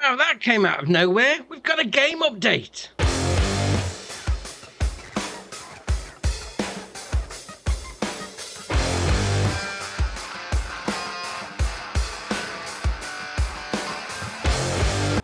Well, that came out of nowhere. We've got a game update.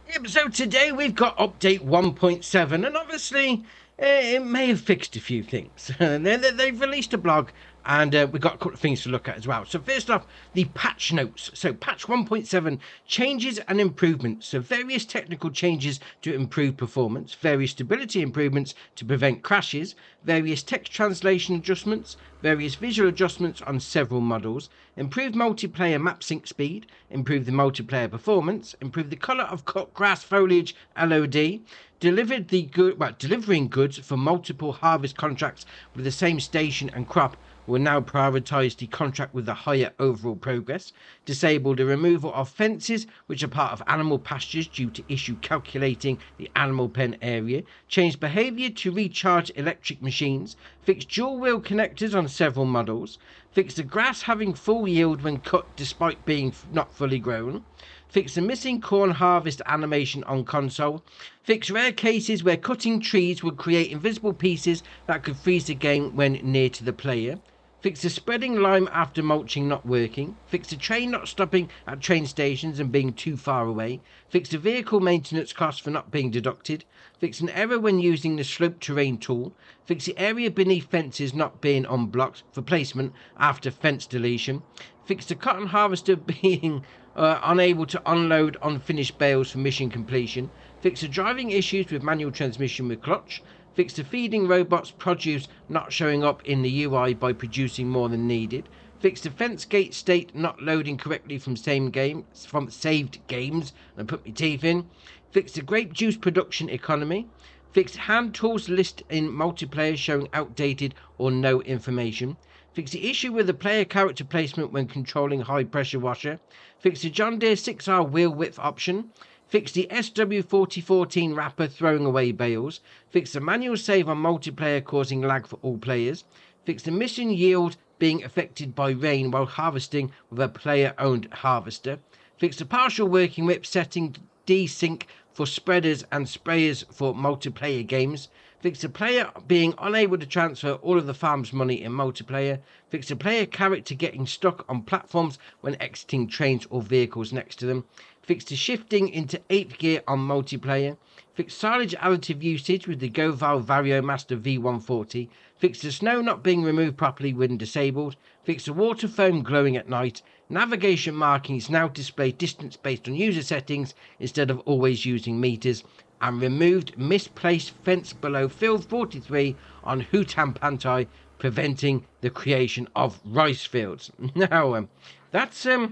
Yep, so today we've got update 1.7, and obviously it may have fixed a few things. They've released a blog, and we've got a couple of things to look at as well. So first off, the patch notes. So patch 1.7, changes and improvements. So various technical changes to improve performance, various stability improvements to prevent crashes, various text translation adjustments, various visual adjustments on several models, improve multiplayer map sync speed, improve the multiplayer performance, improve the colour of cut grass foliage LOD, delivering goods for multiple harvest contracts with the same station and crop will now prioritise the contract with the higher overall progress, disable the removal of fences which are part of animal pastures due to issue calculating the animal pen area, change behaviour to recharge electric machines, fix dual wheel connectors on several models, fix the grass having full yield when cut despite being not fully grown, fix the missing corn harvest animation on console, fix rare cases where cutting trees would create invisible pieces that could freeze the game when near to the player, fix the spreading lime after mulching not working, fix the train not stopping at train stations and being too far away, fix the vehicle maintenance costs for not being deducted, fix an error when using the slope terrain tool, fix the area beneath fences not being unblocked for placement after fence deletion, fix the cotton harvester being unable to unload unfinished bales for mission completion, fix the driving issues with manual transmission with clutch, fix the feeding robots produce not showing up in the UI by producing more than needed, fix the fence gate state not loading correctly from saved games and put my teeth in, fix the grape juice production economy, fix hand tools list in multiplayer showing outdated or no information, fix the issue with the player character placement when controlling high pressure washer, fix the John Deere 6R wheel width option, fix the SW4014 wrapper throwing away bales, fix the manual save on multiplayer causing lag for all players, fix the missing yield being affected by rain while harvesting with a player owned harvester, fix the partial working whip setting desync for spreaders and sprayers for multiplayer games, fix the player being unable to transfer all of the farm's money in multiplayer, fix the player character getting stuck on platforms when exiting trains or vehicles next to them, fix the shifting into 8th gear on multiplayer, fix silage additive usage with the GoVal Variomaster V140, fix the snow not being removed properly when disabled, fix the water foam glowing at night, navigation markings now display distance based on user settings instead of always using meters, and removed misplaced fence below field 43 on Hutan Pantai, preventing the creation of rice fields. Now, that's a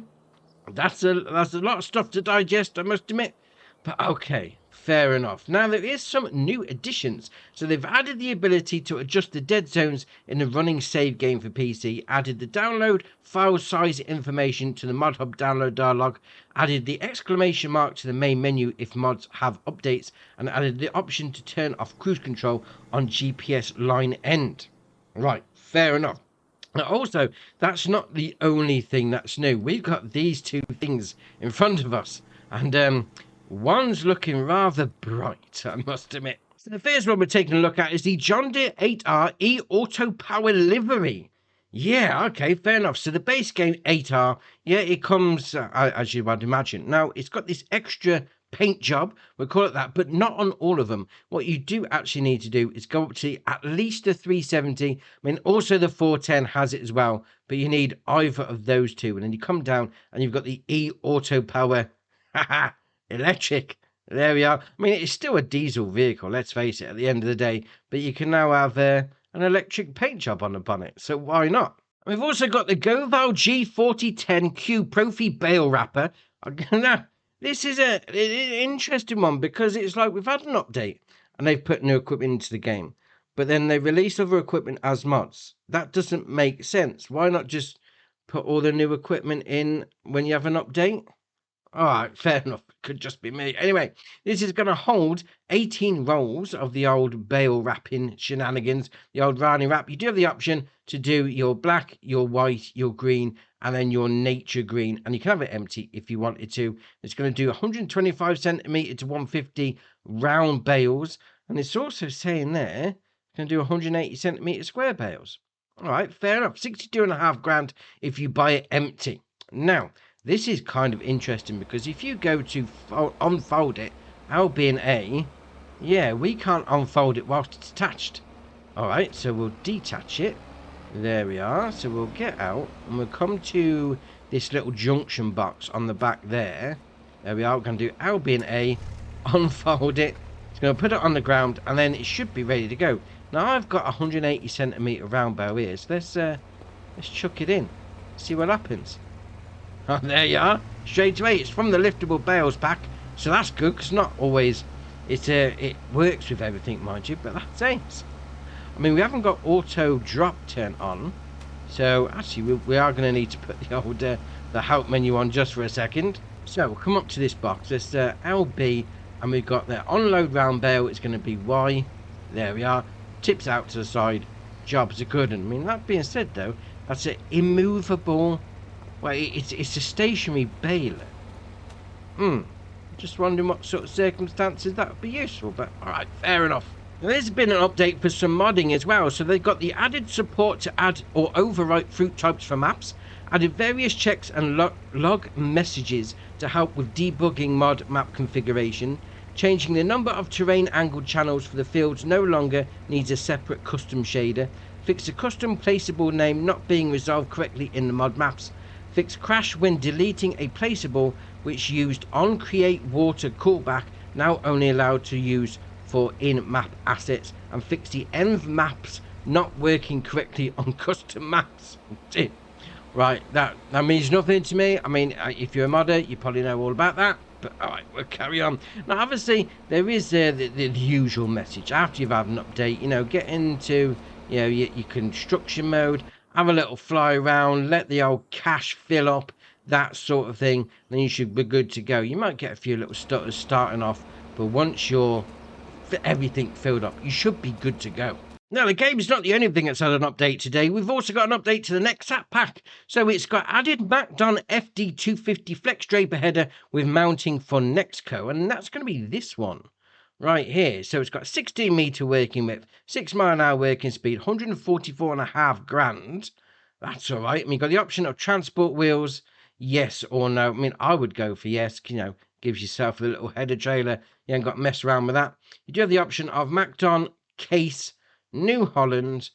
lot of stuff to digest, I must admit. But okay, fair enough. Now there is some new additions. So they've added the ability to adjust the dead zones in the running save game for PC, added the download file size information to the Mod Hub download dialog, added the exclamation mark to the main menu if mods have updates, and added the option to turn off cruise control on GPS line end. Right, fair enough. Now also, that's not the only thing that's new. We've got these two things in front of us, and one's looking rather bright, I must admit. So the first one we're taking a look at is the John Deere 8R E-Auto Power Livery. Yeah, okay, fair enough. So the base game 8R, yeah, it comes, as you would imagine. Now, it's got this extra paint job, we'll call it that, but not on all of them. What you do actually need to do is go up to at least a 370. I mean, also the 410 has it as well, but you need either of those two. And then you come down and you've got the E-Auto Power electric. There we are. I mean, it's still a diesel vehicle, let's face it, at the end of the day, but you can now have an electric paint job on the bonnet, so why not? We've also got the GoVal G4010Q Profi Bale Wrapper. Now, this is an interesting one because it's like we've had an update and they've put new equipment into the game, but then they release other equipment as mods. That doesn't make sense. Why not just put all the new equipment in when you have an update? All right, fair enough. Could just be me. Anyway, this is going to hold 18 rolls of the old bale wrapping shenanigans, the old Rani wrap. You do have the option to do your black, your white, your green, and then your nature green. And you can have it empty if you wanted to. It's going to do 125 centimetre to 150 round bales. And it's also saying there, it's going to do 180 centimetre square bales. All right, fair enough. 62.5 grand if you buy it empty. Now, this is kind of interesting because if you go to unfold it, L, B, and A, yeah, we can't unfold it whilst it's attached. Alright, so we'll detach it. There we are. So we'll get out and we'll come to this little junction box on the back there. There we are. We're going to do L, B, and A, unfold it. It's going to put it on the ground and then it should be ready to go. Now, I've got 180 centimetre round bale here, so let's chuck it in. See what happens. Oh, there you are, straight away. It's from the liftable bales pack, so that's good because not always it works with everything, mind you, but that's it. I mean, we haven't got auto drop turn on, so actually we are going to need to put the old the help menu on just for a second. So we'll come up to this box. There's LB, and we've got the unload round bale. It's going to be Y. There we are. Tips out to the side. Jobs are good. And I mean, that being said though, that's an immovable. Well, it's a stationary baler. Just wondering what sort of circumstances that would be useful, but alright, fair enough. Now, there's been an update for some modding as well, so they've got the added support to add or overwrite fruit types for maps, added various checks and log messages to help with debugging mod map configuration, changing the number of terrain angled channels for the fields no longer needs a separate custom shader, fixed a custom placeable name not being resolved correctly in the mod maps, fix crash when deleting a placeable which used on create water callback, now only allowed to use for in-map assets, and fix the env maps not working correctly on custom maps. Right, that means nothing to me. I mean, if you're a modder, you probably know all about that. But alright, we'll carry on. Now, obviously, there is the usual message. After you've had an update, you know, get into your construction mode, have a little fly around, let the old cache fill up, that sort of thing, then you should be good to go. You might get a few little stutters starting off, but once you're everything filled up, you should be good to go. Now, the game's not the only thing that's had an update today. We've also got an update to the Nexat pack. So it's got added MacDon FD250 flex draper header with mounting for Nexco, and that's going to be this one right here. So it's got 16 metre working width, 6 mile an hour working speed, 144.5 grand. That's all right. I mean, you've got the option of transport wheels, yes or no. I mean, I would go for yes, you know, gives yourself a little header trailer. You ain't got to mess around with that. You do have the option of MacDon case, New Holland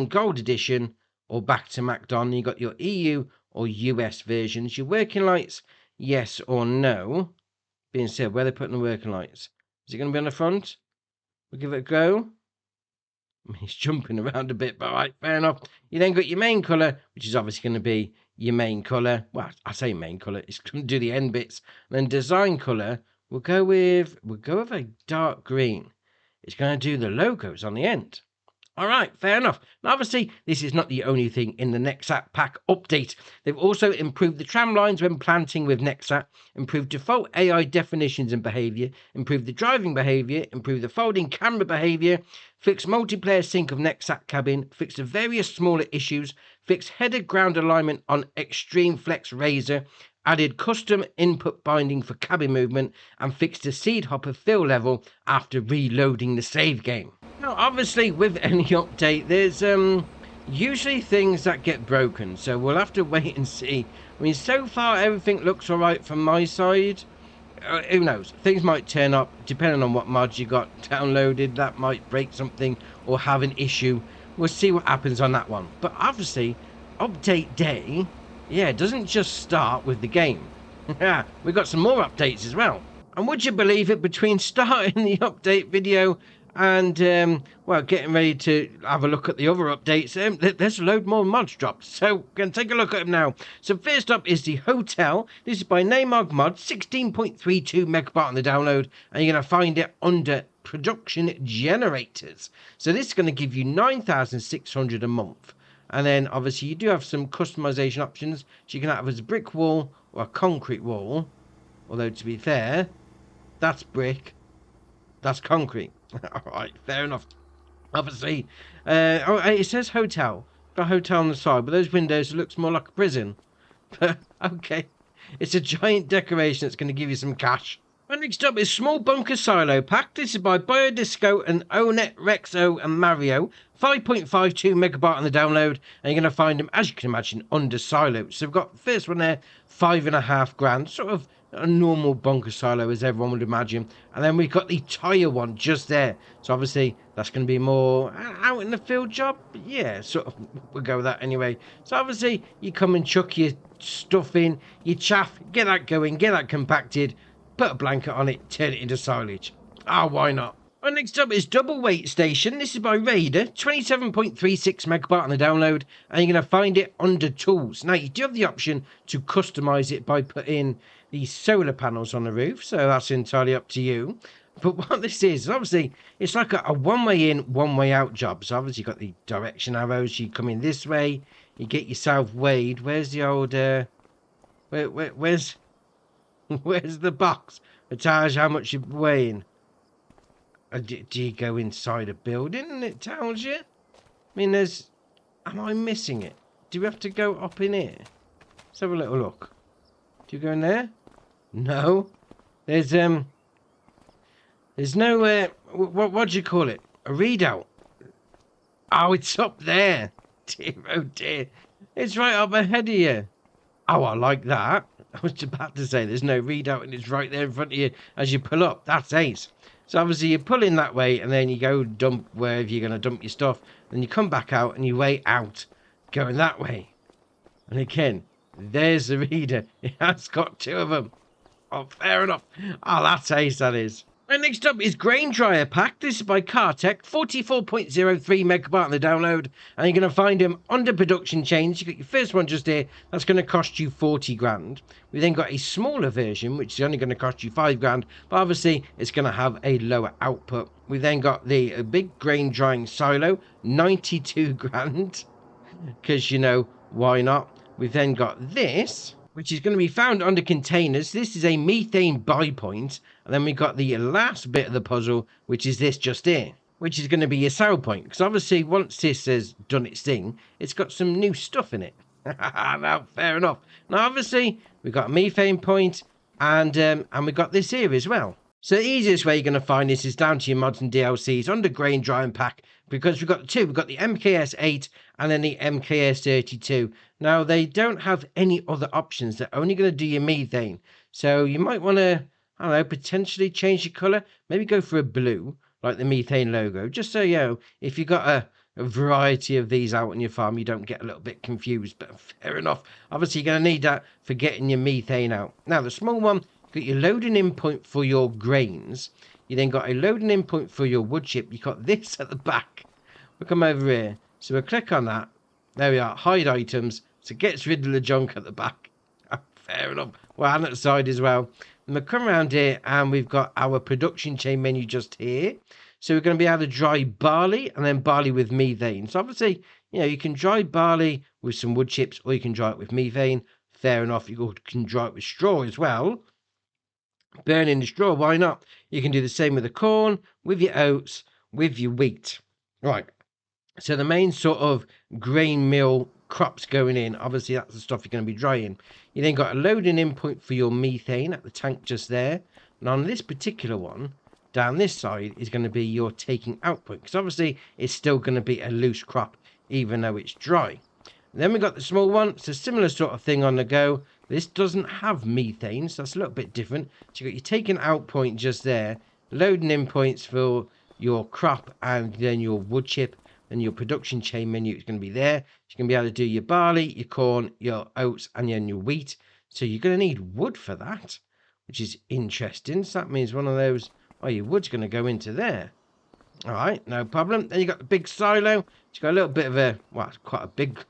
Gold Edition, or back to MacDon. You got your EU or US versions. Your working lights, yes or no. Being said, where are they putting the working lights? Is it going to be on the front? We'll give it a go. I mean, it's jumping around a bit, but all right, fair enough. You then got your main colour, which is obviously going to be your main colour. Well, I say main colour, it's going to do the end bits. And then design colour, we'll go with a dark green. It's going to do the logos on the end. All right, fair enough. Now, obviously, this is not the only thing in the Nexat pack update. They've also improved the tram lines when planting with Nexat, improved default AI definitions and behaviour, improved the driving behaviour, improved the folding camera behaviour, fixed multiplayer sync of Nexat cabin, fixed the various smaller issues, fixed header ground alignment on Extreme Flex Razor, added custom input binding for cabin movement, and fixed the seed hopper fill level after reloading the save game. Now, obviously, with any update, there's usually things that get broken, so we'll have to wait and see. I mean, so far, everything looks alright from my side. Who knows? Things might turn up, depending on what mods you got downloaded. That might break something or have an issue. We'll see what happens on that one. But obviously, update day, yeah, it doesn't just start with the game. Yeah, we've got some more updates as well. And would you believe it, between starting the update video and, well, getting ready to have a look at the other updates, there's a load more mods dropped. So, we're going to take a look at them now. So, first up is the Hotel. This is by Namog Mod, 16.32 megabyte on the download, and you're going to find it under Production Generators. So, this is going to give you 9,600 a month. And then, obviously, you do have some customization options. So, you can have a brick wall or a concrete wall. Although, to be fair, that's brick, that's concrete. Alright, fair enough. Obviously, it says hotel. Got a hotel on the side, but those windows, it looks more like a prison. But, okay. It's a giant decoration that's going to give you some cash. And next up is Small Bunker Silo Pack. This is by Biodisco and Onet, Rexo and Mario. 5.52 megabyte on the download. And you're going to find them, as you can imagine, under silos. So we've got the first one there, $5.5 grand. Sort of a normal bunker silo, as everyone would imagine. And then we've got the tyre one just there. So obviously, that's going to be more out in the field job. Yeah, sort of, we'll go with that anyway. So obviously, you come and chuck your stuff in, your chaff, get that going, get that compacted, put a blanket on it, turn it into silage. Why not? And next up is Double Weight Station. This is by Raider, 27.36 megabyte on the download, and you're going to find it under Tools. Now, you do have the option to customize it by putting these solar panels on the roof, so that's entirely up to you. But what this is obviously, it's like a one-way in, one-way out job. So obviously, you've got the direction arrows. You come in this way, you get yourself weighed. Where's the old, where's the box that tells you how much you're weighing? Do you go inside a building and it tells you? I mean, am I missing it? Do we have to go up in here? Let's have a little look. Do you go in there? No. There's no, what do you call it? A readout. Oh, it's up there. Dear, oh dear. It's right up ahead of you. Oh, I like that. I was about to say there's no readout and it's right there in front of you as you pull up. That's ace. So obviously you pull in that way and then you go dump wherever you're going to dump your stuff. Then you come back out and you weigh out going that way. And again, there's the reader. It has got two of them. Oh, fair enough. Oh, that's ace, that is. And next up is Grain Dryer Pack. This is by Cartech, 44.03 megabyte on the download. And you're going to find them under production chains. You've got your first one just here. That's going to cost you 40 grand. We then got a smaller version, which is only going to cost you 5 grand. But obviously, it's going to have a lower output. We then got the big grain drying silo, 92 grand. Because, you know, why not? We've then got this, which is going to be found under containers. This is a methane buy point. And then we got the last bit of the puzzle, which is this just here, which is going to be your sell point. Because obviously, once this has done its thing, it's got some new stuff in it. Now, fair enough. Now, obviously, we've got a methane point, and we got this here as well. So the easiest way you're going to find this is down to your mods and DLCs under Grain Drying Pack, because we've got the two. We've got the MKS 8 and then the MKS 32. Now, they don't have any other options. They're only going to do your methane. So you might want to, I don't know, potentially change your colour. Maybe go for a blue, like the methane logo. Just so, you know, if you've got a variety of these out on your farm, you don't get a little bit confused. But fair enough. Obviously, you're going to need that for getting your methane out. Now, the small one, got your loading in point for your grains. You then got a loading in point for your wood chip. You got this at the back. We'll come over here. So we'll click on that. There we are. Hide items. So it gets rid of the junk at the back. Fair enough. Well, and at the side as well. And we'll come around here and we've got our production chain menu just here. So we're going to be able to dry barley and then barley with methane. So obviously, you know, you can dry barley with some wood chips or you can dry it with methane. Fair enough. You can dry it with straw as well. Burning the straw, why not? You can do the same with the corn, with your oats, with your wheat. Right. So the main sort of grain mill crops going in, obviously that's the stuff you're going to be drying. You then got a loading in point for your methane at the tank just there. And on this particular one, down this side is going to be your taking out point. Because obviously it's still going to be a loose crop, even though it's dry. And then we got the small one. It's a similar sort of thing on the go. This doesn't have methane, so that's a little bit different. So you got your taking out point just there, loading in points for your crop and then your wood chip, and your production chain menu is going to be there. You're going to be able to do your barley, your corn, your oats, and then your wheat. So you're going to need wood for that, which is interesting. So that means one of those, oh, your wood's going to go into there. All right, no problem. Then you got the big silo. It's got a little bit of a, well, it's quite a big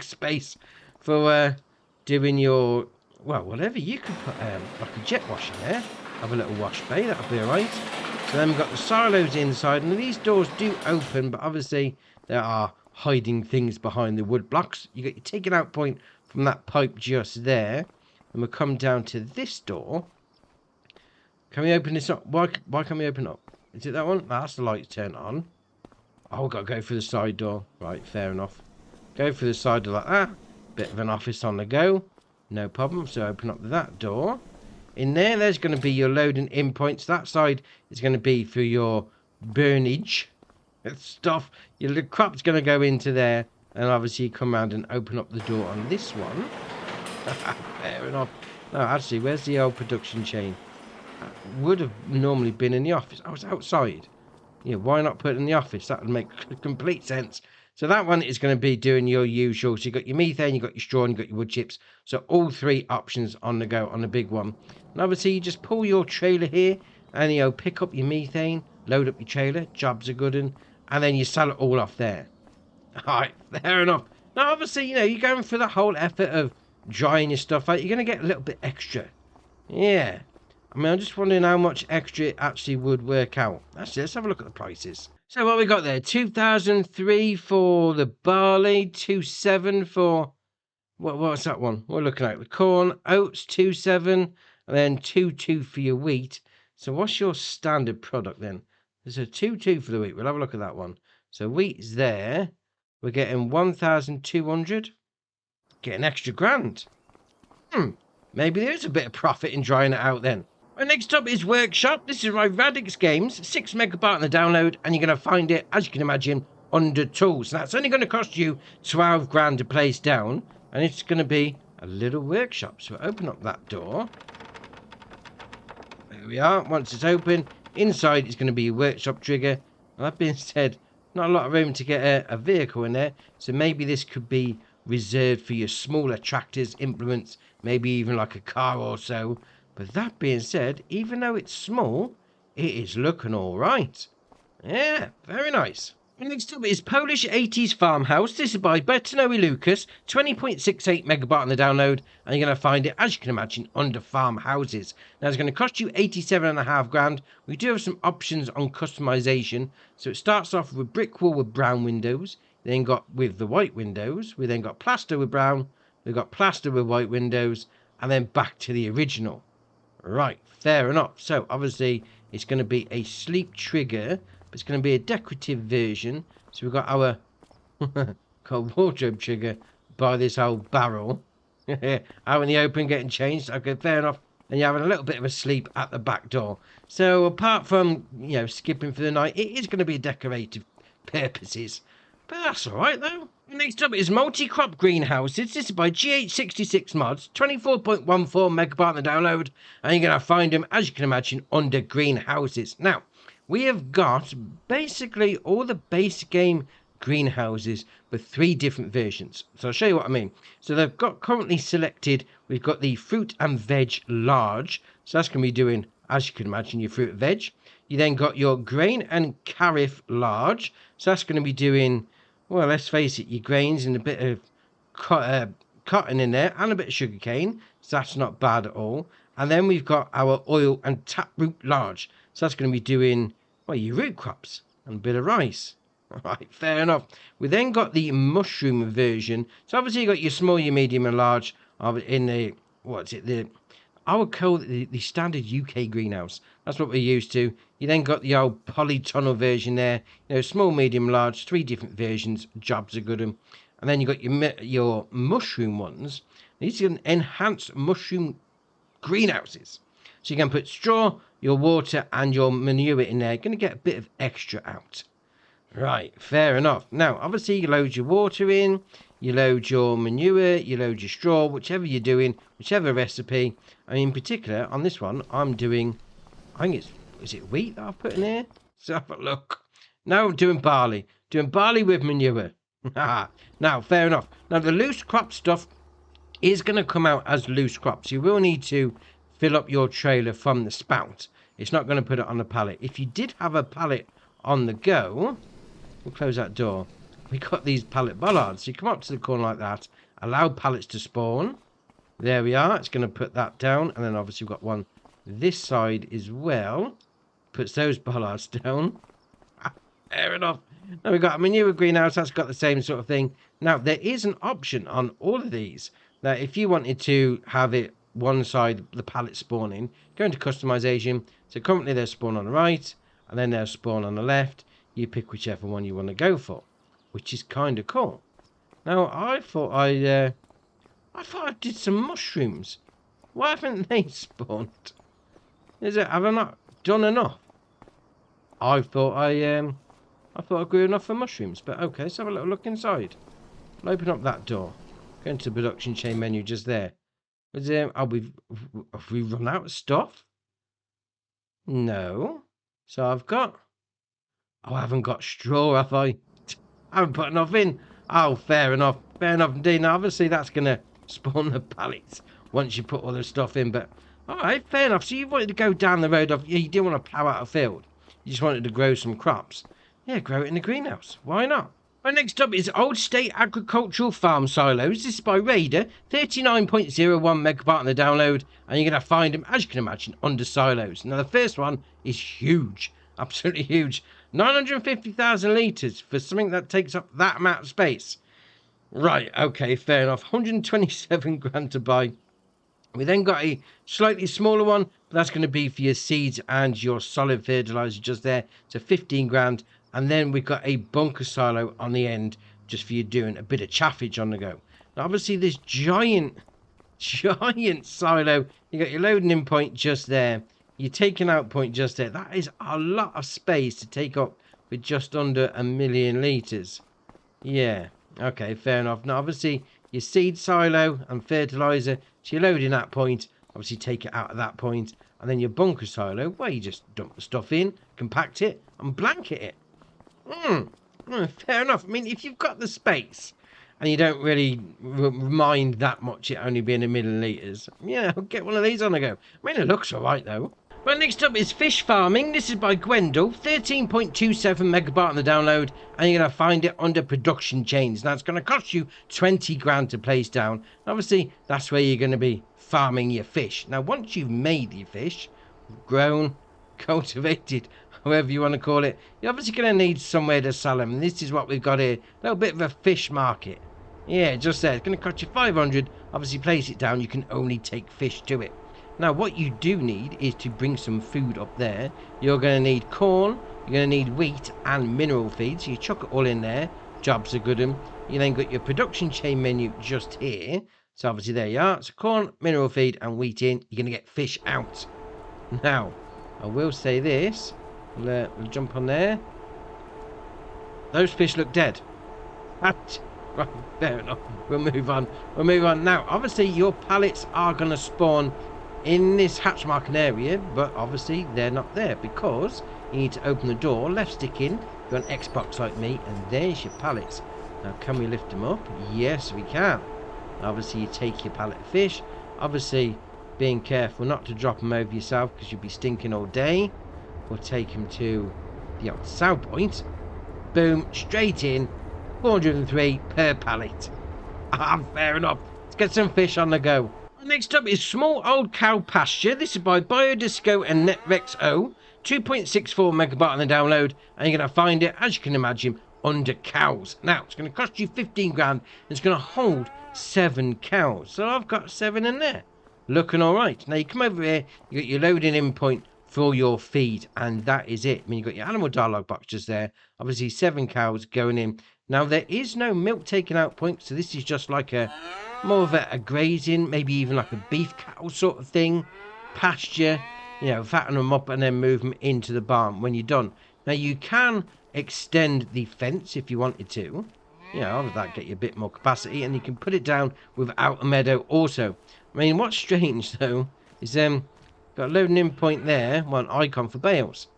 space for doing your, well, whatever. You could put like a jet wash in there. Have a little wash bay, that'll be all right. So then we've got the silos inside, and these doors do open, but obviously there are hiding things behind the wood blocks. You got your taking out point from that pipe just there, and we'll come down to this door, Can we open this up? Why can't we open up? Is it that one? No, that's the lights turned on. Oh, we've got to go through the side door. Right, fair enough. Go through the side door like that. Bit of an office on the go. No problem. So open up that door. In there, there's going to be your loading in points. That side is going to be for your burnage stuff. Your crop's going to go into there. And obviously you come around and open up the door on this one. Fair enough. No, actually, where's the old production chain? Would have normally been in the office. I was outside. Yeah, why not put it in the office? That would make complete sense. So that one is going to be doing your usual. So you've got your methane, you've got your straw, and you've got your wood chips. So all three options on the go on the big one. And obviously you just pull your trailer here and you know, pick up your methane, load up your trailer, jobs are good, and then you sell it all off there. Alright, fair enough. Now obviously, you know, you're going through the whole effort of drying your stuff out. You're going to get a little bit extra. Yeah. I mean, I'm just wondering how much extra it actually would work out. Actually, let's have a look at the prices. So what we got there, 2,003 for the barley, 2,700 for, what's that one? We're looking at the corn, oats, 2,700, and then 2,200 for your wheat. So what's your standard product then? There's a 2,200 for the wheat. We'll have a look at that one. So wheat's there. We're getting 1,200. Get an extra grand. Maybe there's a bit of profit in drying it out then. Well, next up is Workshop. This is my Radix Games, 6 megabyte on the download, and you're going to find it, as you can imagine, under tools. Now, it's only going to cost you 12 grand to place down, and it's going to be a little workshop. So open up that door. There we are. Once it's open, inside is going to be a workshop trigger. And that being said, not a lot of room to get a vehicle in there, so maybe this could be reserved for your smaller tractors, implements, maybe even like a car or so. But that being said, even though it's small, it is looking all right. Yeah, very nice. Next up is Polish 80s Farmhouse. This is by Bertinowi Lucas, 20.68 megabyte on the download, and you're going to find it, as you can imagine, under farmhouses. Now, it's going to cost you 87.5 grand. We do have some options on customization. So it starts off with brick wall with brown windows, then got with the white windows. We then got plaster with brown, we've got plaster with white windows, and then back to the original. Right, fair enough. So obviously it's going to be a sleep trigger, but it's going to be a decorative version. So we've got our wardrobe trigger by this old barrel out in the open getting changed. Okay, fair enough. And you're having a little bit of a sleep at the back door. So apart from, you know, skipping for the night, it is going to be decorative purposes. But that's alright though. Next up is Multi-Crop Greenhouses. This is by GH66 Mods, 24.14 megabyte on the download, and you're going to find them, as you can imagine, under greenhouses. Now, we have got basically all the base game greenhouses with 3 different versions. So I'll show you what I mean. So they've got currently selected, we've got the fruit and veg large. So that's going to be doing, as you can imagine, your fruit and veg. You then got your grain and carif large. So that's going to be doing, well, let's face it, your grains and a bit of cotton in there and a bit of sugar cane. So that's not bad at all. And then we've got our oil and taproot large. So that's going to be doing, well, your root crops and a bit of rice. All right, fair enough. We then got the mushroom version. So obviously you got your small, your medium and large in the, what's it, I would call it the standard UK greenhouse. That's what we're used to. You then got the old polytunnel version there. You know, small, medium, large, 3 different versions. Jobs are good. And then you got your mushroom ones. These are enhanced mushroom greenhouses. So you can put straw, your water, and your manure in there. You're going to get a bit of extra out. Right, fair enough. Now, obviously, you load your water in, you load your manure, you load your straw, whichever you're doing, whichever recipe. I mean, in particular, on this one, I'm doing, I think is it wheat that I've put in here? Let's have a look. Now I'm doing barley. Doing barley with manure. Now, fair enough. Now, the loose crop stuff is going to come out as loose crops. You will need to fill up your trailer from the spout. It's not going to put it on the pallet. If you did have a pallet on the go, we'll close that door. We got these pallet bollards. So you come up to the corner like that, allow pallets to spawn. There we are. It's going to put that down. And then obviously we've got one this side as well. Puts those bollards down. Fair enough. Now we've got a manure greenhouse. That's got the same sort of thing. Now there is an option on all of these that if you wanted to have it one side, the pallet spawning. Go into customization. So currently they'll spawn on the right, and then they'll spawn on the left. You pick whichever one you want to go for, which is kind of cool. Now I thought I did some mushrooms. Why haven't they spawned? Have I not done enough? I thought I grew enough for mushrooms, but okay, let's have a little look inside. I'll open up that door. Go into the production chain menu just there. Have we run out of stuff? No. So I haven't got straw, have I? I haven't put enough in. Oh, fair enough. Fair enough indeed. Now, obviously, that's going to spawn the pallets once you put all the stuff in. But, all right, fair enough. So you wanted to go down the road of... Yeah, you didn't want to plough out a field. You just wanted to grow some crops. Yeah, grow it in the greenhouse. Why not? Right, next up is Old State Agricultural Farm Silos. This is by Raider. 39.01 megabyte on the download. And you're going to find them, as you can imagine, under silos. Now, the first one is huge. Absolutely huge. 950,000 litres for something that takes up that amount of space. Right, okay, fair enough. 127 grand to buy. We then got a slightly smaller one, but that's going to be for your seeds and your solid fertilizer just there. So 15 grand. And then we've got a bunker silo on the end just for you doing a bit of chaffage on the go. Now, obviously, this giant silo, you got your loading in point just there. Your taking out point just there. That is a lot of space to take up with just under 1 million litres. Yeah, okay, fair enough. Now, obviously, your seed silo and fertiliser, so you're loading that point. Obviously, take it out at that point. And then your bunker silo, where you just dump the stuff in, compact it, and blanket it. Fair enough. I mean, if you've got the space and you don't really mind that much, it only being 1 million litres, yeah, get one of these on the go. I mean, it looks all right, though. Right, next up is Fish Farming. This is by Gwendol. 13.27 megabyte on the download, and you're going to find it under production chains. Now, it's going to cost you 20 grand to place down. Obviously, that's where you're going to be farming your fish. Now, once you've made your fish, grown, cultivated, however you want to call it, you're obviously going to need somewhere to sell them. And this is what we've got here. A little bit of a fish market. Yeah, just there. It's going to cost you 500. Obviously, place it down. You can only take fish to it. Now, what you do need is to bring some food up there. You're going to need corn, you're going to need wheat and mineral feed. So you chuck it all in there. Jobs are good. You then got your production chain menu just here. So obviously there you are. So corn, mineral feed and wheat in. You're going to get fish out. Now, I will say this. We'll jump on there. Those fish look dead. Right, fair enough. We'll move on. Now, obviously your pallets are going to spawn in this hatch marking area, but obviously they're not there because you need to open the door, left stick in, you're on Xbox like me, and there's your pallets. Now, can we lift them up? Yes, we can. Obviously, you take your pallet of fish. Obviously, being careful not to drop them over yourself because you'll be stinking all day. We'll take them to the old south point. Boom, straight in. 403 per pallet. Fair enough. Let's get some fish on the go. Next up is Small Old Cow Pasture. This is by Biodisco and NetRexO. 2.64 megabyte on the download, and you're going to find it, as you can imagine, under cows. Now, it's going to cost you 15 grand, and it's going to hold 7 cows. So I've got 7 in there. Looking all right. Now, you come over here, you got your loading in point for your feed, and that is it. I mean, you've got your animal dialogue box just there. Obviously, 7 cows going in. Now, there is no milk taken out point, so this is just like more of a grazing, maybe even like a beef cattle sort of thing. Pasture, fatten them up and then move them into the barn when you're done. Now, you can extend the fence if you wanted to. That get you a bit more capacity, and you can put it down without a meadow also. I mean, what's strange, though, is got a loading in point there, one icon for bales.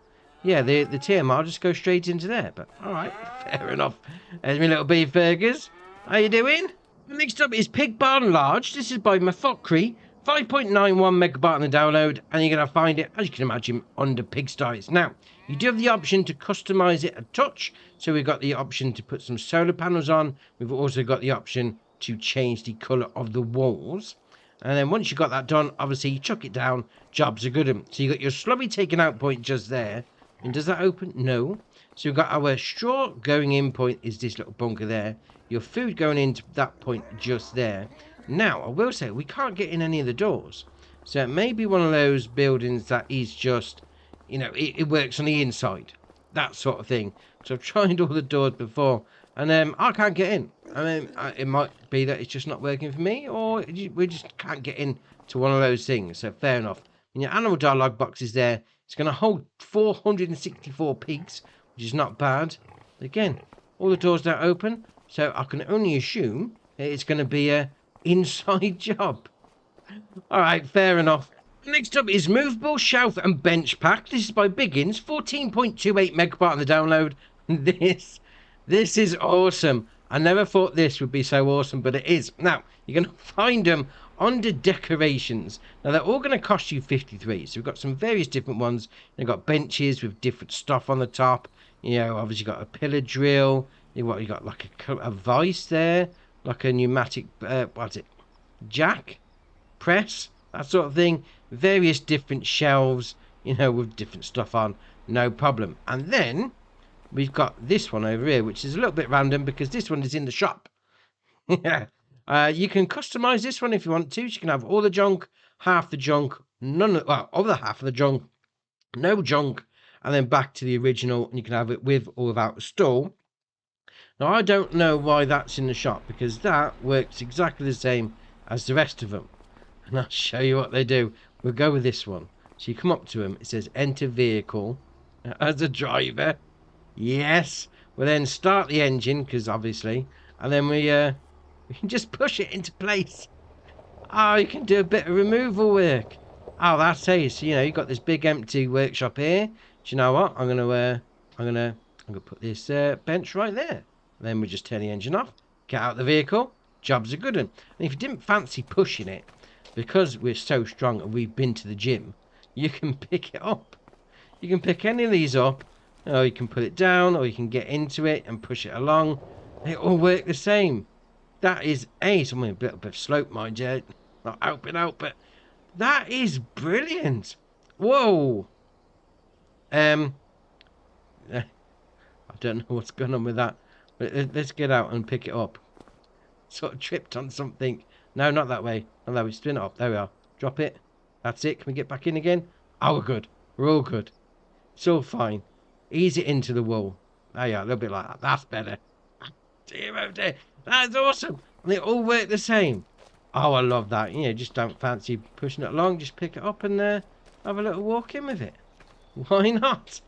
Yeah, the TMR just goes straight into there, but alright, fair enough. There's my little beef burgers. How you doing? Next up is Pig Barn Large. This is by Mathokri. 5.91 megabyte on the download, and you're going to find it, as you can imagine, under pigsties. Now, you do have the option to customize it a touch. So we've got the option to put some solar panels on. We've also got the option to change the colour of the walls. And then once you've got that done, obviously you chuck it down, jobs are good. So you've got your slobby taken out point just there. And does that open? No. So we've got our straw going in point is this little bunker there. Your food going into that point just there. Now, I will say, we can't get in any of the doors. So it may be one of those buildings that is just, it works on the inside. That sort of thing. So I've tried all the doors before, and I can't get in. I mean, it might be that it's just not working for me, or we just can't get in to one of those things. So fair enough. And your animal dialogue box is there. It's going to hold 464 pigs, which is not bad. Again, all the doors don't open, so I can only assume it's going to be a inside job. All right, fair enough. Next up is Movable Shelf and Bench Pack. This is by Biggins, 14.28 megabyte on the download. This is awesome. I never thought this would be so awesome, but it is. Now, you're going to find them under decorations. Now, they're all going to cost you 53. So we've got some various different ones. You've got benches with different stuff on the top. Obviously you've got a pillar drill. You've got like a vice there, like a pneumatic, jack, press, that sort of thing. Various different shelves, with different stuff on, no problem. And then we've got this one over here, which is a little bit random because this one is in the shop. Yeah. You can customize this one if you want to. So you can have all the junk, half the junk, other half of the junk, no junk, and then back to the original, and you can have it with or without a stall. Now, I don't know why that's in the shop, because that works exactly the same as the rest of them. And I'll show you what they do. We'll go with this one. So you come up to them, it says enter vehicle as a driver. Yes. We'll then start the engine, because obviously, and then we can just push it into place. Oh, you can do a bit of removal work. Oh, that's ace. You've got this big empty workshop here. Do you know what? I'm gonna put this bench right there. Then we just turn the engine off, get out the vehicle. Job's a good one. And if you didn't fancy pushing it, because we're so strong and we've been to the gym, you can pick it up. You can pick any of these up, or you can put it down, or you can get into it and push it along. They all work the same. That is ace. I'm in a little bit of slope, mind you. Not helping out, but that is brilliant. Whoa. I don't know what's going on with that. But let's get out and pick it up. Sort of tripped on something. No, not that way. Not that way. Spin it up. There we are. Drop it. That's it. Can we get back in again? Oh, we're good. We're all good. It's all fine. Ease it into the wall. There you are. A little bit like that. That's better. Dear, oh dear. That's awesome. And they all work the same. Oh, I love that. Just don't fancy pushing it along. Just pick it up and have a little walk in with it. Why not?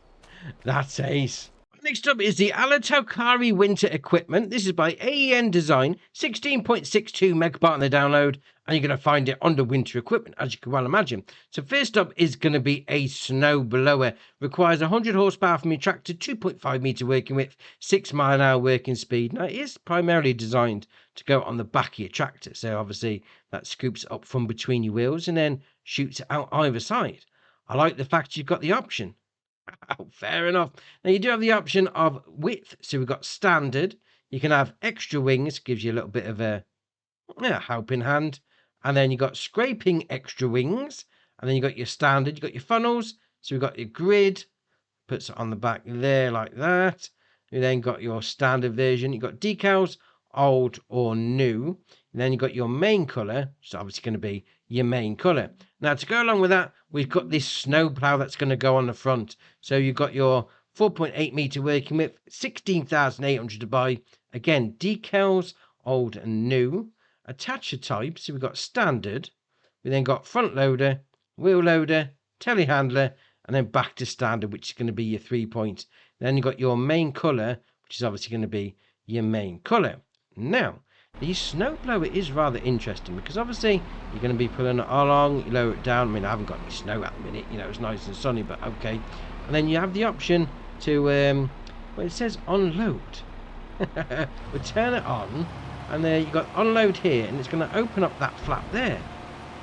That's ace. Next up is the Ala-Talkkari winter equipment. This is by AEN Design, 16.62 megabyte on the download, and you're going to find it under winter equipment, as you can well imagine. So first up is going to be a snow blower. Requires 100 horsepower from your tractor, 2.5 meter working width, 6 mile an hour working speed. Now, it is primarily designed to go on the back of your tractor, so obviously that scoops it up from between your wheels and then shoots it out either side. I like the fact you've got the option. Oh, fair enough. Now, you do have the option of width. So we've got standard. You can have extra wings, gives you a little bit of a helping hand. And then you've got scraping extra wings. And then you've got your standard. You've got your funnels. So we've got your grid. Puts it on the back there like that. You then got your standard version. You've got decals, old or new. And then you've got your main colour. So obviously going to be your main colour. Now, to go along with that, we've got this snow plough that's going to go on the front. So you've got your 4.8 metre working width, 16,800 to buy. Again, decals, old and new. Attacher type, so we've got standard. We then got front loader, wheel loader, telehandler, and then back to standard, which is going to be your 3-point. Then you've got your main colour, which is obviously going to be your main colour. Now, the snowblower is rather interesting because obviously you're going to be pulling it along, you lower it down. I mean, I haven't got any snow at the minute, it's nice and sunny, but okay. And then you have the option to, well, it says unload. We'll turn it on, and there you've got unload here, and it's going to open up that flap there.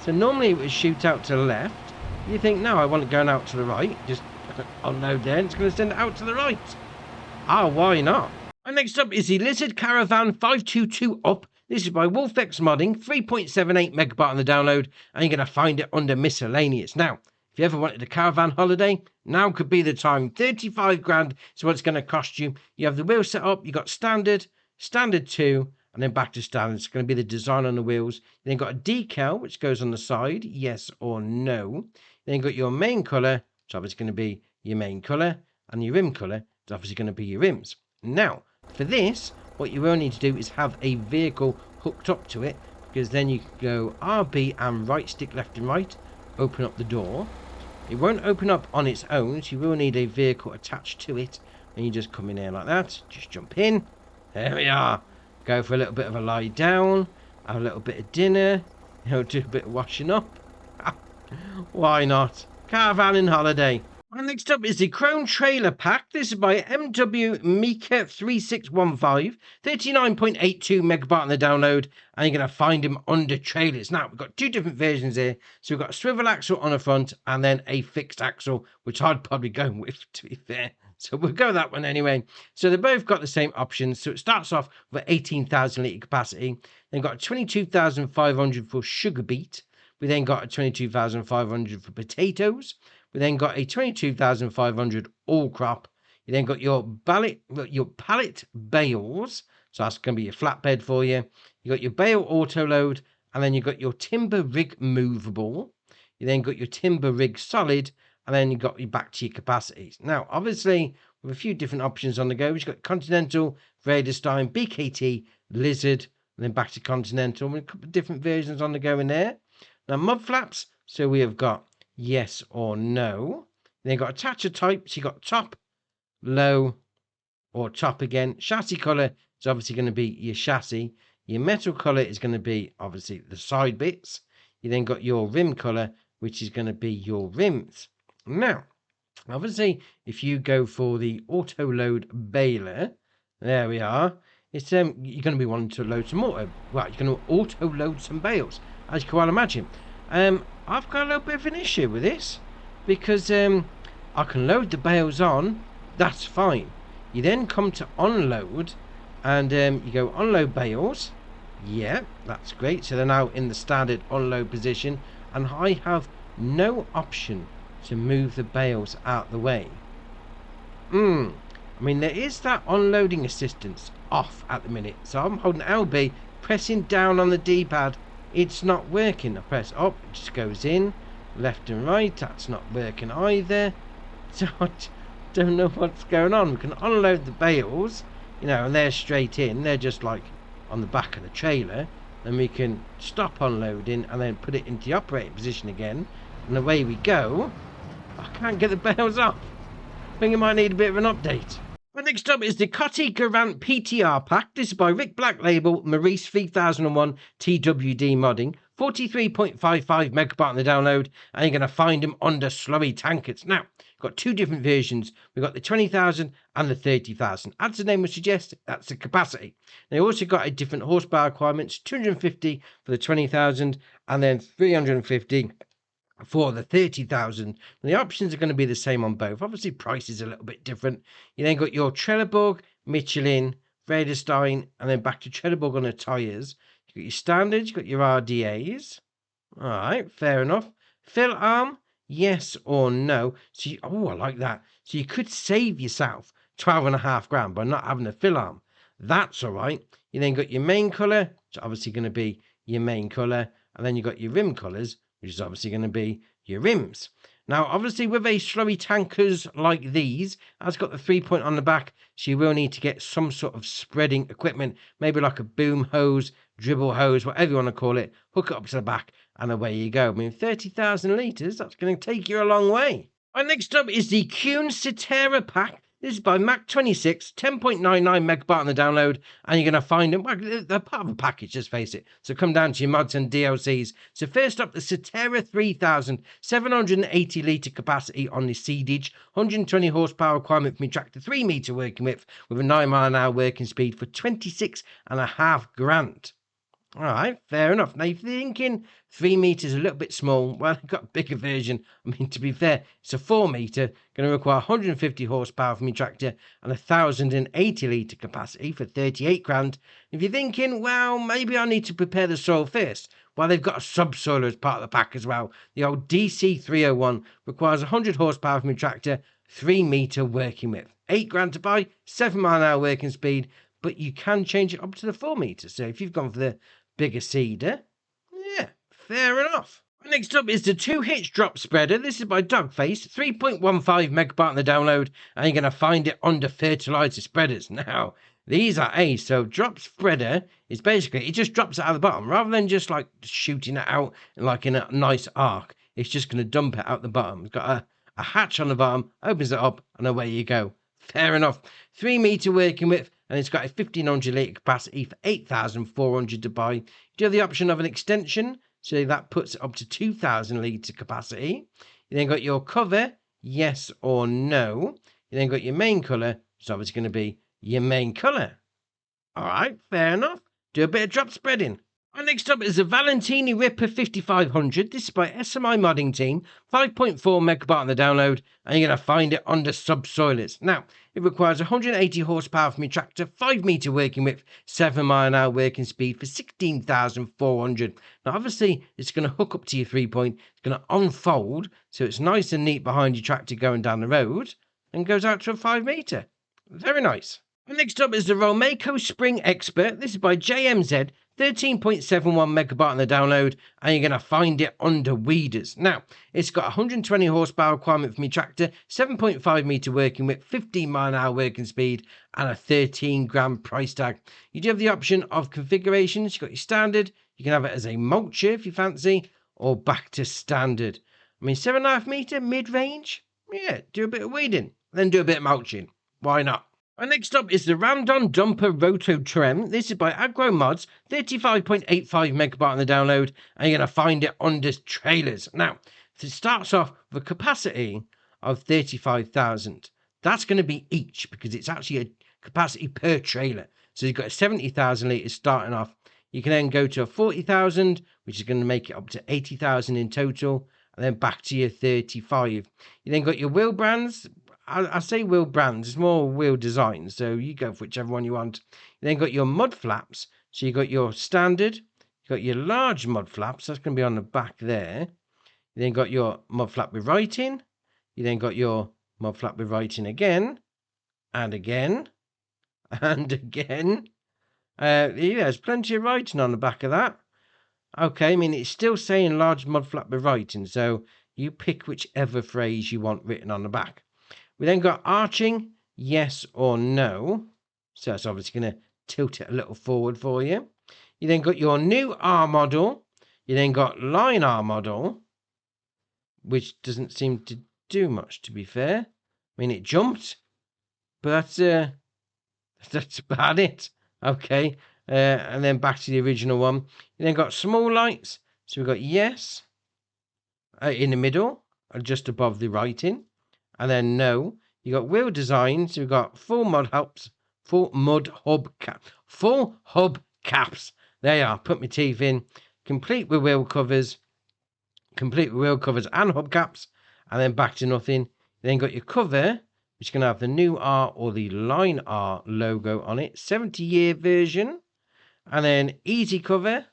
So normally it would shoot out to the left. You think, no, I want it going out to the right. Just unload there, and it's going to send it out to the right. Ah, why not? And next up is the Lizard Caravan 522 Up. This is by Wolfex Modding, 3.78 megabyte on the download, and you're going to find it under miscellaneous. Now, if you ever wanted a caravan holiday, now could be the time. 35 grand is what it's going to cost you. You have the wheel set up, you've got standard, standard 2, and then back to standard. It's going to be the design on the wheels. Then got a decal, which goes on the side, yes or no. Then got your main colour, which obviously going to be your main colour, and your rim colour is obviously going to be your rims. Now, for this, what you will need to do is have a vehicle hooked up to it, because then you can go RB and right stick left and right, open up the door. It won't open up on its own, so you will need a vehicle attached to it. And you just come in here like that, just jump in. There we are. Go for a little bit of a lie down, have a little bit of dinner, do a bit of washing up. Why not? Caravan in holiday. And next up is the Krone trailer pack. This is by MW Mika 3615, 39.82 megabyte on the download, and you're going to find him under trailers. Now, we've got two different versions here. So we've got a swivel axle on the front and then a fixed axle, which I'd probably go with, to be fair. So we'll go that one anyway. So they've both got the same options. So it starts off with 18,000 litre capacity. Then got 22,500 for sugar beet. We then got a 22,500 for potatoes. We then got a 22,500 all crop. You then got your pallet bales. So that's going to be your flatbed for you. You got your bale auto load. And then you got your timber rig movable. You then got your timber rig solid. And then you got you back to your capacities. Now, obviously, with a few different options on the go, we've got Continental, Vredestein, BKT, Lizard, and then back to Continental. With a couple of different versions on the go in there. Now, mud flaps. So we have got yes or no. Then you've got attacher type. So you've got top, low, or top again. Chassis colour is obviously going to be your chassis. Your metal colour is going to be obviously the side bits. You then got your rim colour, which is going to be your rims. Now, obviously, if you go for the auto load baler, there we are. It's you're going to be wanting to load some auto. Well, you're going to auto load some bales, as you can well imagine. I've got a little bit of an issue with this because I can load the bales on. That's fine. You then come to unload, and you go unload bales. Yeah, that's great. So they're now in the standard unload position, and I have no option to move the bales out the way. I mean, there is that unloading assistance off at the minute. So I'm holding LB, pressing down on the D-pad. It's not working. I press up, it just goes in, left and right. That's not working either. So I don't know what's going on. We can unload the bales, and they're straight in. They're just like on the back of the trailer. Then we can stop unloading and then put it into the operating position again. And away we go. I can't get the bales off. I think it might need a bit of an update. But next up is the Kotte Garant PTR pack. This is by Rick Black Label, Maurice 3001 TWD modding. 43.55 megabyte on the download. And you're going to find them under slurry tankers. Now, got two different versions. We've got the 20,000 and the 30,000. As the name would suggest, that's the capacity. They also got a different horsepower requirements. 250 for the 20,000 and then 350 for the 30,000. The options are going to be the same on both. Obviously, price is a little bit different. You then got your Trelleborg, Michelin, Vredestein, and then back to Trelleborg on the tyres. You got your standards, you got your RDAs. All right, fair enough. Fill arm, yes or no. So, I like that. So you could save yourself 12.5 grand by not having a fill arm. That's all right. You then got your main colour, which is obviously going to be your main colour, and then you got your rim colours, which is obviously going to be your rims. Now, obviously, with a slurry tankers like these, it's got the 3-point on the back, so you will need to get some sort of spreading equipment, maybe like a boom hose, dribble hose, whatever you want to call it, hook it up to the back, and away you go. I mean, 30,000 litres, that's going to take you a long way. And next up is the Kuhn Sitera pack. This is by Mac26, 10.99 megabyte on the download, and you're going to find them. Well, they're part of a package, just face it. So come down to your mods and DLCs. So first up, the Sitera 3000, 780 litre capacity on the Seedage, 120 horsepower requirement for me tractor, 3 metre working width with a 9 mile an hour working speed for 26.5 grand. All right, fair enough. Now, if you're thinking 3 metres a little bit small, well, I've got a bigger version. I mean, to be fair, it's a 4 metre, going to require 150 horsepower from your tractor and 1,080 litre capacity for 38 grand. If you're thinking, well, maybe I need to prepare the soil first, well, they've got a subsoiler as part of the pack as well. The old DC301 requires 100 horsepower from your tractor, 3 metre working width. 8 grand to buy, 7 mile an hour working speed, but you can change it up to the 4 meter. So if you've gone for the bigger cedar, yeah, fair enough. Next up is the 2 Hitch drop spreader. This is by Dogface, 3.15 megabyte on the download, and you're going to find it under fertilizer spreaders. Now, these are so drop spreader is basically, it just drops it out of the bottom rather than just like shooting it out like in a nice arc. It's just going to dump it out the bottom. It's got a hatch on the bottom, opens it up, and away you go. Fair enough. 3 meter working width, and it's got a 1500 litre capacity for 8,400 to buy. You do have the option of an extension, so that puts it up to 2,000 litre capacity. You then got your cover, yes or no. You then got your main colour, which is obviously going to be your main colour. All right, fair enough. Do a bit of drop spreading. And next up is the Valentini Ripper 5500. This is by SMI Modding Team, 5.4 megabyte on the download, and you're going to find it under subsoilers. Now, it requires 180 horsepower from your tractor, 5 meter working width, 7 mile an hour working speed for 16,400. Now, obviously, it's going to hook up to your 3-point. It's going to unfold, so it's nice and neat behind your tractor going down the road, and goes out to a 5 meter. Very nice. And next up is the Rolmako SpringExpert. This is by JMZ. 13.71 megabyte on the download, and you're going to find it under weeders. Now, it's got 120 horsepower requirement from your tractor, 7.5 meter working width, 15 mile an hour working speed, and a 13 grand price tag. You do have the option of configurations. You've got your standard, you can have it as a mulcher if you fancy, or back to standard. I mean, 7.5 meter mid-range? Yeah, do a bit of weeding, then do a bit of mulching. Why not? And next up is the Randon Dumper Rodotrem. This is by Agro Mods, 35.85 megabyte on the download, and you're going to find it under trailers. Now, it starts off with a capacity of 35,000. That's going to be each because it's actually a capacity per trailer. So you've got a 70,000 litres starting off. You can then go to a 40,000, which is going to make it up to 80,000 in total, and then back to your 35. You then got your wheel brands. I say wheel brands, it's more wheel designs, so you go for whichever one you want. You then got your mud flaps, so you got your standard, you got your large mud flaps, that's going to be on the back there. You then got your mud flap with writing, you then got your mud flap with writing again, and again, and again. Yeah, there's plenty of writing on the back of that. Okay, I mean, it's still saying large mud flap with writing, so you pick whichever phrase you want written on the back. We then got arching, yes or no. So it's obviously going to tilt it a little forward for you. You then got your new R model. You then got line R model, which doesn't seem to do much, to be fair. I mean, it jumped, but that's about it. Okay, and then back to the original one. You then got small lights. So we've got yes in the middle, just above the writing. And then no, you got wheel design. So we've got full hub caps. There you are. Put my teeth in. Complete with wheel covers and hubcaps, and then back to nothing. Then got your cover, which is going to have the new R or the line R logo on it, 70-year version, and then easy cover,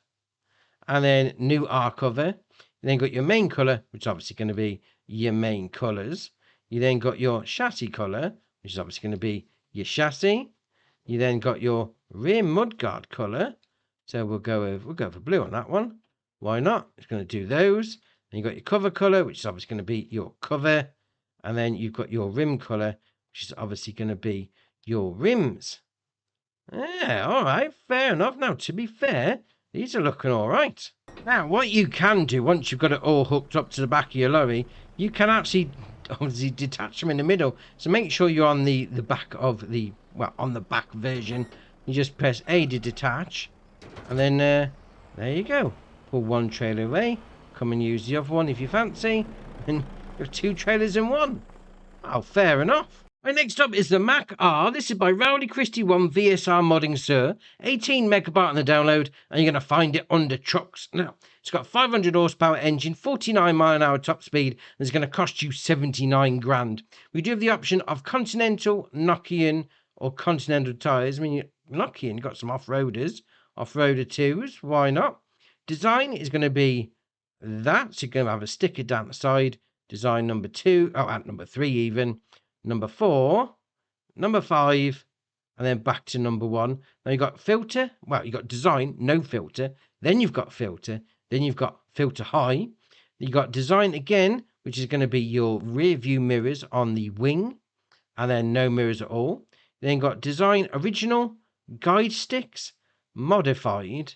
and then new R cover. You then got your main colour, which is obviously going to be your main colours. You then got your chassis colour, which is obviously going to be your chassis. You then got your rear mudguard colour. So we'll go for blue on that one. Why not? It's going to do those. Then you got your cover colour, which is obviously going to be your cover. And then you've got your rim colour, which is obviously going to be your rims. Yeah, all right, fair enough. Now, to be fair, these are looking all right. Now, what you can do once you've got it all hooked up to the back of your lorry, you can actually obviously detach them in the middle. So make sure you're on the back of the, well, on the back version. You just press A to detach, and then there you go. Pull one trailer away, come and use the other one if you fancy, and you have two trailers in one. Oh, fair enough. Right, next up is the Mack R. This is by Rowdy Christie 1 VSR Modding Sir. 18 megabyte on the download, and you're going to find it under trucks. Now, it's got a 500 horsepower engine, 49 mile an hour top speed, and it's going to cost you 79 grand. We do have the option of Continental, Nokian, or Continental tyres. I mean, Nokian got some off-roaders, off-roader 2s, why not? Design is going to be that, so you're going to have a sticker down the side. Design number 2, at number 3 even. Number 4, number 5, and then back to number 1. Now you've got filter. Well, you've got design, no filter. Then you've got filter. Then you've got filter high. You've got design again, which is going to be your rear view mirrors on the wing, and then no mirrors at all. Then you've got design original, guide sticks, modified,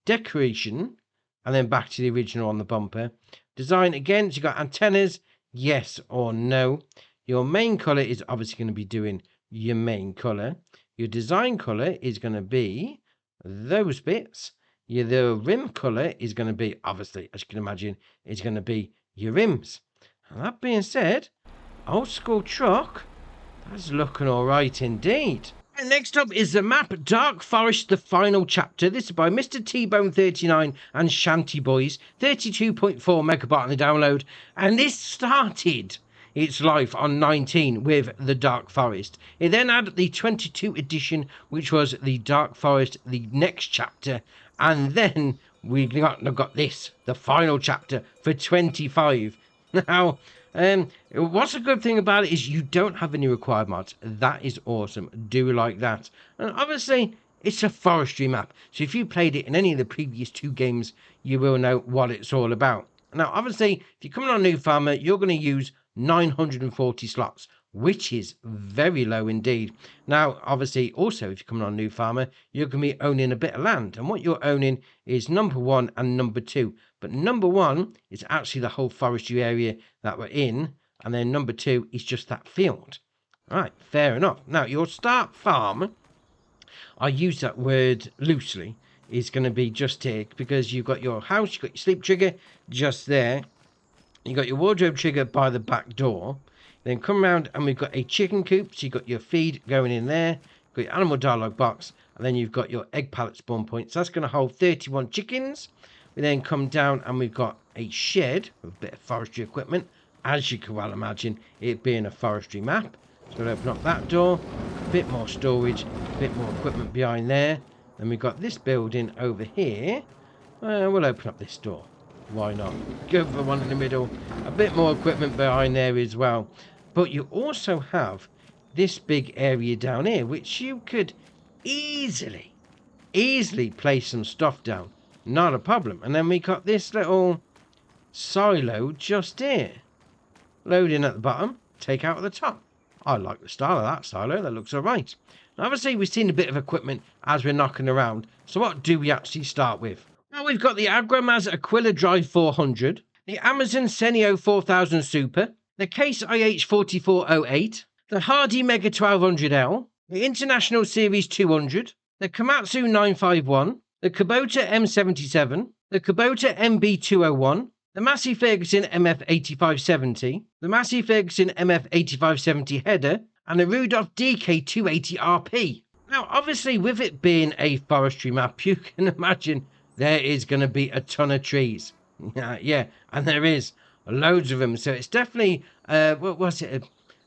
decoration, and then back to the original on the bumper. Design again, so you've got antennas, yes or no. Your main color is obviously going to be doing your main color. Your design color is going to be those bits. The rim color is going to be, obviously, as you can imagine, it's going to be your rims. And that being said, old school truck, that's looking all right indeed. And next up is the map Dark Forest, the final chapter. This is by Mr. T-Bone39 and Shanty Boys. 32.4 megabyte on the download. And this started its life on 19 with the Dark Forest. It then had the 22 edition, which was the Dark Forest, the next chapter. And then we got this, the final chapter for 25. Now, what's a good thing about it is you don't have any required mods. That is awesome. Do like that. And obviously, it's a forestry map. So if you played it in any of the previous 2 games, you will know what it's all about. Now, obviously, if you're coming on New Farmer, you're going to use 940 slots, which is very low indeed. Now, obviously, also, if you're coming on New Farmer, you're going to be owning a bit of land. And what you're owning is number 1 and number 2. But number 1 is actually the whole forestry area that we're in. And then number 2 is just that field. All right, fair enough. Now, your start farm, I use that word loosely, is going to be just here. Because you've got your house, you've got your sleep trigger just there. You've got your wardrobe trigger by the back door. Then come around and we've got a chicken coop. So you've got your feed going in there. You've got your animal dialogue box. And then you've got your egg pallet spawn point. So that's going to hold 31 chickens. We then come down and we've got a shed with a bit of forestry equipment. As you can well imagine, it being a forestry map. So we'll open up that door. A bit more storage. A bit more equipment behind there. Then we've got this building over here. We'll open up this door. Why not? Go for the one in the middle. A bit more equipment behind there as well. But you also have this big area down here, which you could easily place some stuff down. Not a problem. And then we got this little silo just here. Load in at the bottom, take out at the top. I like the style of that silo. That looks all right. Now, obviously, we've seen a bit of equipment as we're knocking around. So what do we actually start with? Well, we've got the Agromaz Aquila Drive 400, the Amazon Senio 4000 Super, the Case IH4408, the Hardy Mega 1200L, the International Series 200, the Komatsu 951, the Kubota M77, the Kubota MB201, the Massey Ferguson MF8570, the Massey Ferguson MF8570 header, and the Rudolph DK280RP. Now, obviously, with it being a forestry map, you can imagine there is going to be a ton of trees. Yeah, and there is loads of them. So it's definitely, what was it,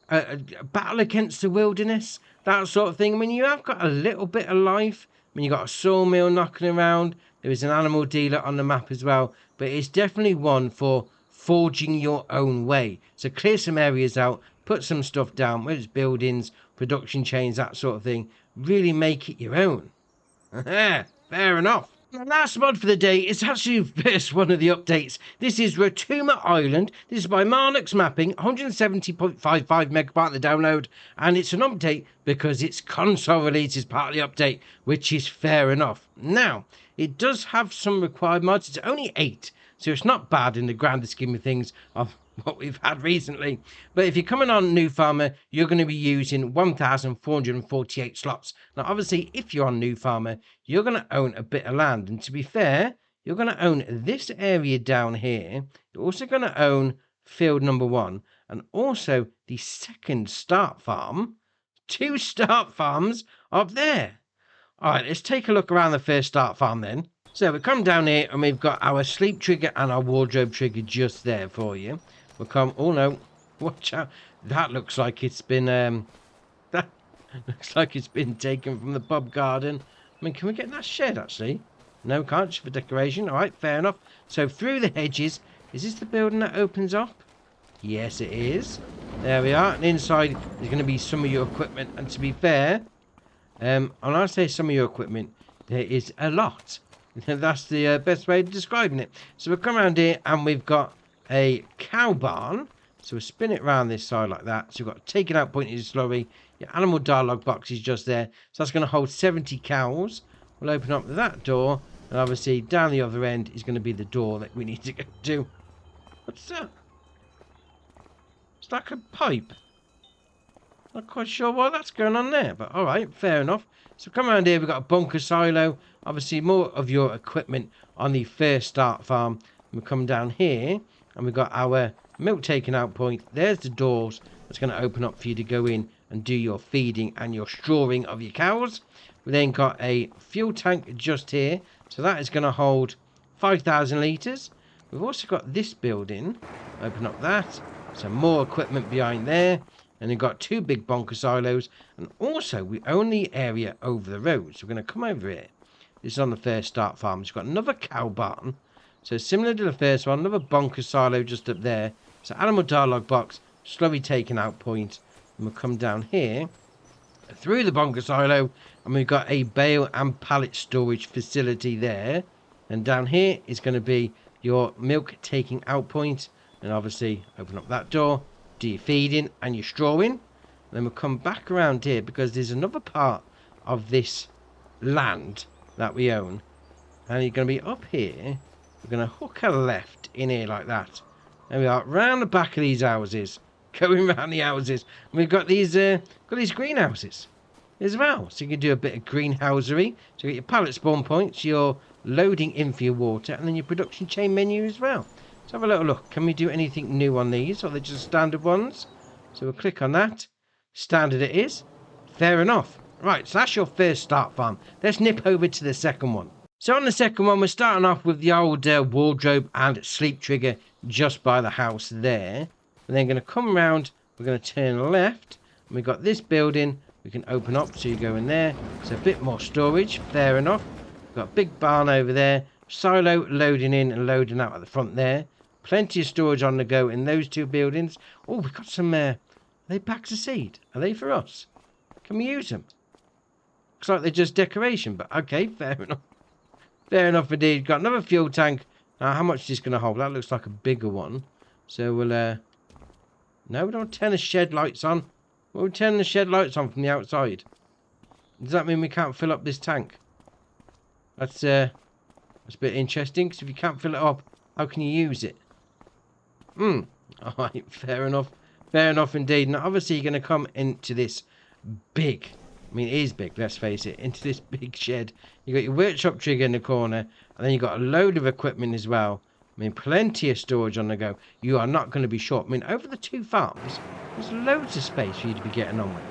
a battle against the wilderness, that sort of thing. I mean, you have got a little bit of life. I mean, you've got a sawmill knocking around. There is an animal dealer on the map as well. But it's definitely one for forging your own way. So clear some areas out, put some stuff down, whether it's buildings, production chains, that sort of thing. Really make it your own. Fair enough. The last mod for the day is actually the first one of the updates. This is Rottumer Island. This is by Marnock's Mapping, 170.55 megabyte on the download, and it's an update because its console release is part of the update, which is fair enough. Now, it does have some required mods. It's only 8, so it's not bad in the grander scheme of things of what we've had recently. But if you're coming on New Farmer, you're going to be using 1,448 slots. Now, obviously, if you're on New Farmer, you're going to own a bit of land. And to be fair, you're going to own this area down here. You're also going to own field number 1 and also the second start farm. 2 start farms up there. All right, let's take a look around the first start farm then. So we come down here and we've got our sleep trigger and our wardrobe trigger just there for you. We'll come, oh no, watch out. That looks like it's been, that looks like it's been taken from the pub garden. I mean, can we get in that shed actually? No, can't, just for decoration. All right, fair enough. So through the hedges, is this the building that opens up? Yes, it is. There we are. And inside, there's going to be some of your equipment. And to be fair, And I say some of your equipment, there is a lot. That's the best way of describing it. So we'll come around here and we've got a cow barn. So we'll spin it around this side like that. So we've got taken out point in the slurry. Your animal dialogue box is just there. So that's going to hold 70 cows. We'll open up that door. And obviously down the other end is going to be the door that we need to go to. What's that? It's like a pipe. Not quite sure why that's going on there, but alright, fair enough. So come around here, we've got a bunker silo. Obviously more of your equipment on the first start farm. And we come down here and we've got our milk taking out point. There's the doors that's going to open up for you to go in and do your feeding and your strawing of your cows. We then got a fuel tank just here. So that is going to hold 5,000 litres. We've also got this building. Open up that. Some more equipment behind there. And you've got two big bunker silos. And also, we own the area over the road. So we're going to come over here. This is on the first start farm. It's got another cow barn. So similar to the first one, another bunker silo just up there. So animal dialogue box, slurry taking out point. And we'll come down here through the bunker silo. And we've got a bale and pallet storage facility there. And down here is going to be your milk taking out point. And obviously, open up that door. Do your feeding and your strawing. Then we'll come back around here because there's another part of this land that we own. And you're going to be up here. We're going to hook a left in here like that. And we are round the back of these houses. Going round the houses. And we've got these greenhouses as well. So you can do a bit of greenhousery. So you get your pallet spawn points, your loading in for your water, and then your production chain menu as well. Let's have a little look. Can we do anything new on these? Or are they just standard ones? So we'll click on that. Standard it is. Fair enough. Right, so that's your first start farm. Let's nip over to the second one. So on the second one, we're starting off with the old wardrobe and sleep trigger just by the house there. We're then going to come around. We're going to turn left. And we've got this building. We can open up so you go in there. So a bit more storage. Fair enough. We've got a big barn over there. Silo loading in and loading out at the front there. Plenty of storage on the go in those two buildings. Oh, we've got some, are they packs of seed? Are they for us? Can we use them? Looks like they're just decoration, but okay, fair enough. Fair enough indeed. Got another fuel tank. Now, how much is this going to hold? That looks like a bigger one. So we'll, no, we don't turn the shed lights on. We'll turn the shed lights on from the outside. Does that mean we can't fill up this tank? That's a bit interesting, because if you can't fill it up, how can you use it? Alright, fair enough. Fair enough indeed. Now, obviously, you're going to come into this big, I mean, it is big, let's face it, into this big shed. You've got your workshop trigger in the corner, and then you've got a load of equipment as well. I mean, plenty of storage on the go. You are not going to be short. I mean, over the two farms, there's loads of space for you to be getting on with.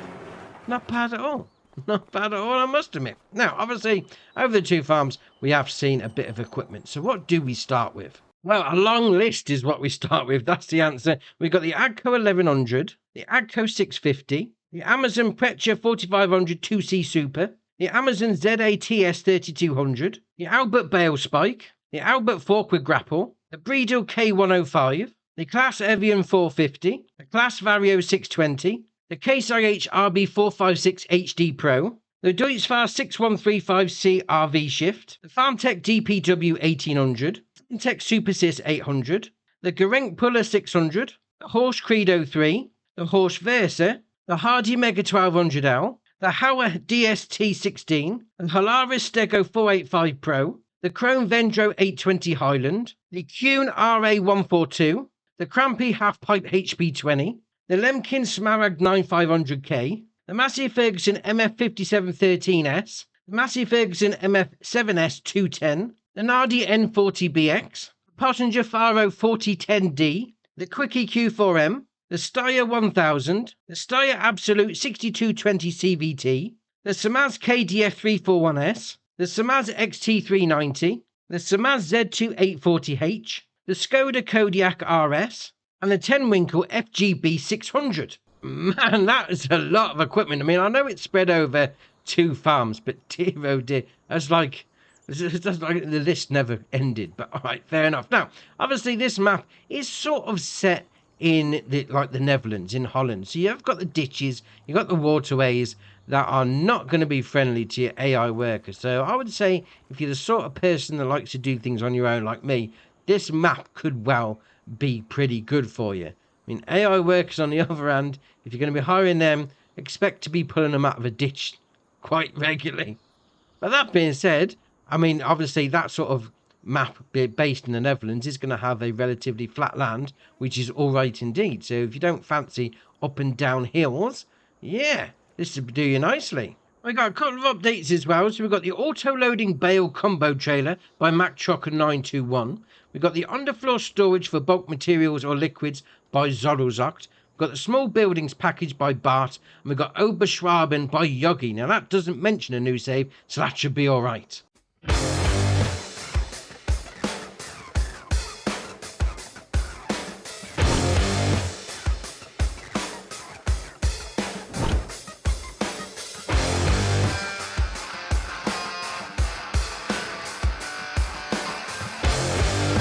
Not bad at all. Not bad at all, I must admit. Now, obviously, over the two farms, we have seen a bit of equipment. So what do we start with? Well, a long list is what we start with. That's the answer. We've got the AGCO 1100, the AGCO 650, the Amazon Precia 4500 2C Super, the Amazon ZATS 3200, the Albert Bale Spike, the Albert Fork with Grapple, the Bredel K105, the Class Evian 450, the Class Vario 620, the Case IH RB456 HD Pro, the Deutz-Fahr 6135C RV Shift, the FarmTech DPW 1800, FarmTech SuperSys 800, the Garant Puller 600, the Horsch Credo 3, the Horsch Versa, the Hardy Mega 1200L, the Hauer DST 16, the Polaris Stego 485 Pro, the Krone Vendro 820 Highland, the Kuhn RA 142, the Crampy Half Pipe HP 20, the Lemkin Smaragd 9500K, the Massey Ferguson MF 5713S, the Massey Ferguson MF 7S 210, the Nardi N40BX, the Pottinger Faro 4010D, the Quickie Q4M, the Steyr 1000, the Steyr Absolute 6220 CVT, the Samaz KDF 341S, the Samaz XT390, the Samaz Z2840H, the Skoda Kodiaq RS, and the Tenwinkle FGB 600. Man, that is a lot of equipment. I mean, I know it's spread over two farms, but dear oh dear, that's like the list never ended. But all right, fair enough. Now, obviously, this map is sort of set in the Netherlands, in Holland. So you've got the ditches, you've got the waterways that are not going to be friendly to your AI workers. So I would say if you're the sort of person that likes to do things on your own like me, this map could well be pretty good for you. I mean, AI workers on the other hand, if you're going to be hiring them, expect to be pulling them out of a ditch quite regularly. But that being said, I mean, obviously that sort of map based in the Netherlands is going to have a relatively flat land, which is all right indeed. So if you don't fancy up and down hills, yeah, this would do you nicely. We got a couple of updates as well. So we've got the auto-loading bale combo trailer by Mack R 921. We've got the underfloor storage for bulk materials or liquids by Zodelzocht. We've got the small buildings package by Bart. And we've got Oberschwaben by Yogi. Now that doesn't mention a new save, so that should be all right.